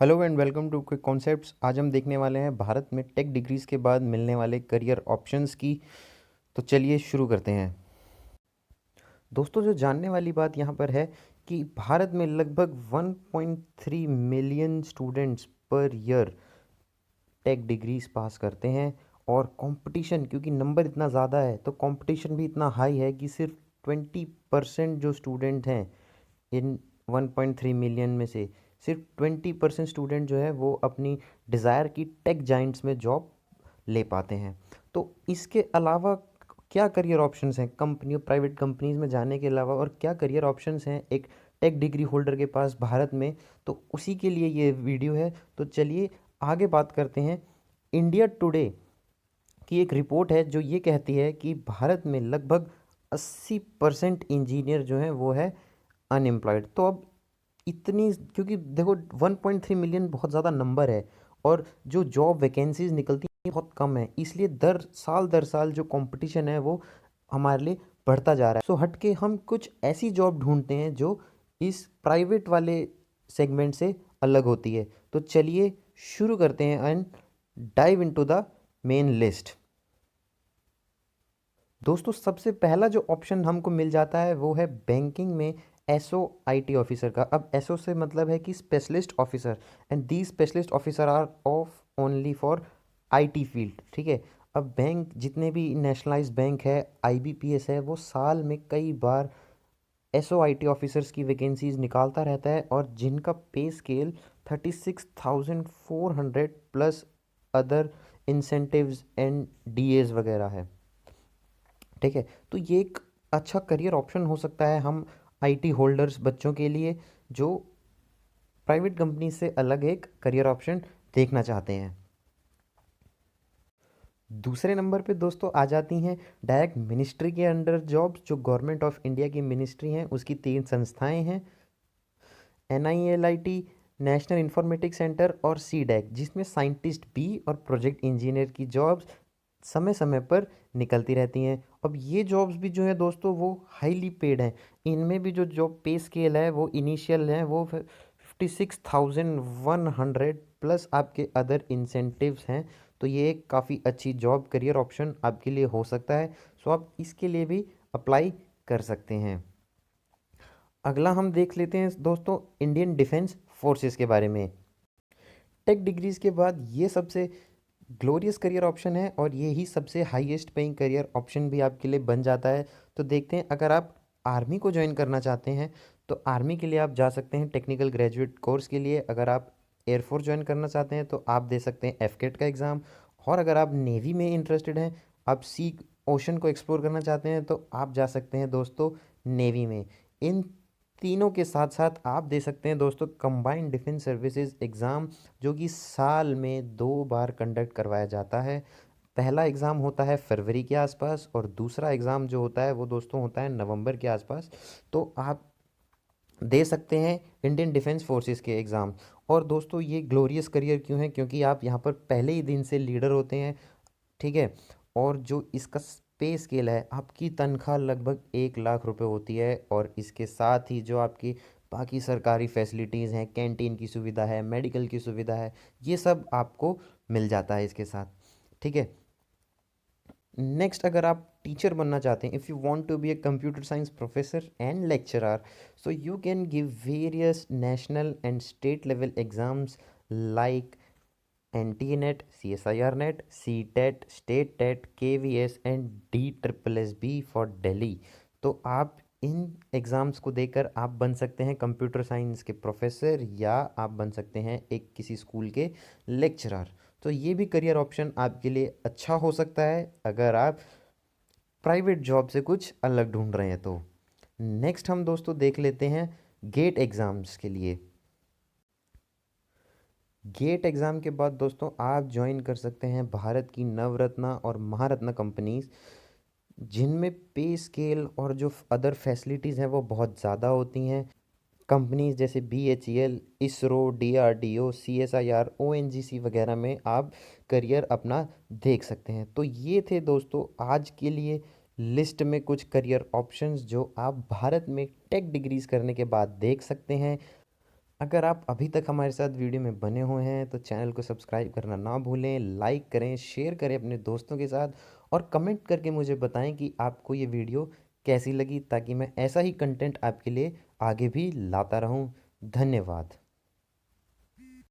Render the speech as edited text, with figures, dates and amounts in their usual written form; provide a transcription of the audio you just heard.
Hello and welcome to quick concepts. आज हम देखने वाले हैं भारत में टेक डिग्रीज के बाद मिलने वाले करियर ऑप्शंस की। तो चलिए शुरू करते हैं। दोस्तों, जो जानने वाली बात यहाँ पर है कि भारत में लगभग 1.3 million students per year tech degrees pass करते हैं। और कंपटीशन, क्योंकि नंबर इतना ज़्यादा है तो कंपटीशन भी इतना हाई है कि सिर्फ 20% जो स्टूडेंट हैं इन 1.3 मिलियन में से, सिर्फ 20% स्टूडेंट जो है वो अपनी डिज़ायर की टेक जाइंट्स में जॉब ले पाते हैं। तो इसके अलावा क्या करियर ऑप्शंस हैं कंपनियों, प्राइवेट कंपनीज में जाने के अलावा, और क्या करियर ऑप्शंस हैं एक टेक डिग्री होल्डर के पास भारत में? तो उसी के लिए ये वीडियो है। तो चलिए आगे बात करते हैं। इंडिया टुडे की एक रिपोर्ट है जो ये कहती है कि भारत में लगभग 80% इंजीनियर जो हैं वो है अनएम्प्लॉयड। तो अब इतनी, क्योंकि देखो 1.3 मिलियन बहुत ज़्यादा नंबर है और जो जॉब वैकेंसीज निकलती हैं बहुत कम है, इसलिए दर साल जो कंपटीशन है वो हमारे लिए बढ़ता जा रहा है। सो हट के हम कुछ ऐसी जॉब ढूंढते हैं जो इस प्राइवेट वाले सेगमेंट से अलग होती है। तो चलिए शुरू करते हैं and dive into the main list. दोस्तों, सबसे पहला जो ऑप्शन हमको मिल जाता है वो है बैंकिंग में एसओ आईटी ऑफिसर का। अब एसओ से मतलब है कि specialist officer, and the specialist officer are of only for IT field. ठीक है। अब बैंक, जितने भी नेशनलाइज बैंक है, आईबीपीएस है, वो साल में कई बार एसओ आईटी ऑफिसर्स की वैकेंसीज निकालता रहता है, और जिनका pay scale 36,400 plus other incentives and DAs वगैरह है। ठीक है। तो ये एक अच्छा करियर ऑप्शन हो सकता है हम आईटी होल्डर्स बच्चों के लिए, जो प्राइवेट कंपनी से अलग एक करियर ऑप्शन देखना चाहते हैं। दूसरे नंबर पे दोस्तों आ जाती हैं डायरेक्ट मिनिस्ट्री के अंडर जॉब्स। जो गवर्नमेंट ऑफ इंडिया की मिनिस्ट्री हैं उसकी 3 संस्थाएं हैं, NILIT, नेशनल इंफॉर्मेटिक्स सेंटर, और CDAC, जिसमें साइंटिस्ट बी और प्रोजेक्ट इंजीनियर की जॉब्स समय समय पर निकलती रहती हैं। अब ये जॉब्स भी जो है दोस्तों वो हाईली पेड हैं। इनमें भी जो जॉब पे स्केल है वो इनिशियल है, वो 56,100 प्लस आपके अदर इंसेंटिव्स हैं। तो ये एक काफ़ी अच्छी जॉब करियर ऑप्शन आपके लिए हो सकता है। सो आप इसके लिए भी अप्लाई कर सकते हैं। अगला हम देख लेते हैं दोस्तों इंडियन डिफेंस फोर्सेस के बारे में। टेक डिग्रीज के बाद ये सबसे ग्लोरियस करियर ऑप्शन है, और ये ही सबसे हाईएस्ट पेइंग करियर ऑप्शन भी आपके लिए बन जाता है। तो देखते हैं, अगर आप आर्मी को ज्वाइन करना चाहते हैं तो आर्मी के लिए आप जा सकते हैं टेक्निकल ग्रेजुएट कोर्स के लिए। अगर आप एयरफोर्स ज्वाइन करना चाहते हैं तो आप दे सकते हैं एफकेट का एग्ज़ाम। और अगर आप नेवी में इंटरेस्टेड हैं, आप सी ओशन को एक्सप्लोर करना चाहते हैं, तो आप जा सकते हैं दोस्तों नेवी में। इन तीनों के साथ साथ आप दे सकते हैं दोस्तों कंबाइंड डिफेंस सर्विसेज एग्ज़ाम, जो कि साल में 2 बार कंडक्ट करवाया जाता है। पहला एग्ज़ाम होता है फरवरी के आसपास, और दूसरा एग्ज़ाम जो होता है वो दोस्तों होता है नवंबर के आसपास। तो आप दे सकते हैं इंडियन डिफेंस फोर्सेस के एग्ज़ाम। और दोस्तों ये ग्लोरियस करियर क्यों है? क्योंकि आप यहाँ पर पहले ही दिन से लीडर होते हैं। ठीक है। और जो इसका पे स्केल है, आपकी तनख्वाह लगभग 1 लाख रुपए होती है, और इसके साथ ही जो आपकी बाकी सरकारी फैसिलिटीज़ हैं, कैंटीन की सुविधा है, मेडिकल की सुविधा है, ये सब आपको मिल जाता है इसके साथ। ठीक है। नेक्स्ट, अगर आप टीचर बनना चाहते हैं, if you want to be a computer science professor and lecturer, so you can give various national and state level exams like NTA-NET, CSIR-NET, CTET, state TET, KVS and DSSB for Delhi. तो आप इन exams को देकर आप बन सकते हैं computer science के professor, या आप बन सकते हैं एक किसी स्कूल के लेक्चरर। तो ये भी करियर ऑप्शन आपके लिए अच्छा हो सकता है अगर आप प्राइवेट जॉब से कुछ अलग ढूंढ रहे हैं तो। नेक्स्ट हम दोस्तों देख लेते हैं गेट एग्ज़ाम्स के लिए। गेट एग्ज़ाम के बाद दोस्तों आप ज्वाइन कर सकते हैं भारत की नवरत्ना और महारत्ना कंपनीज, जिनमें पे स्केल और जो अदर फैसिलिटीज़ हैं वो बहुत ज़्यादा होती हैं। कंपनीज जैसे BHEL, ISRO, DRDO, CSIR, ONGC वगैरह में आप करियर अपना देख सकते हैं। तो ये थे दोस्तों आज के लिए लिस्ट में कुछ करियर ऑप्शंस जो आप भारत में टेक डिग्रीज करने के बाद देख सकते हैं। अगर आप अभी तक हमारे साथ वीडियो में बने हुए हैं तो चैनल को सब्सक्राइब करना ना भूलें, लाइक करें, शेयर करें अपने दोस्तों के साथ और कमेंट करके मुझे बताएं कि आपको ये वीडियो कैसी लगी, ताकि मैं ऐसा ही कंटेंट आपके लिए आगे भी लाता रहूं। धन्यवाद।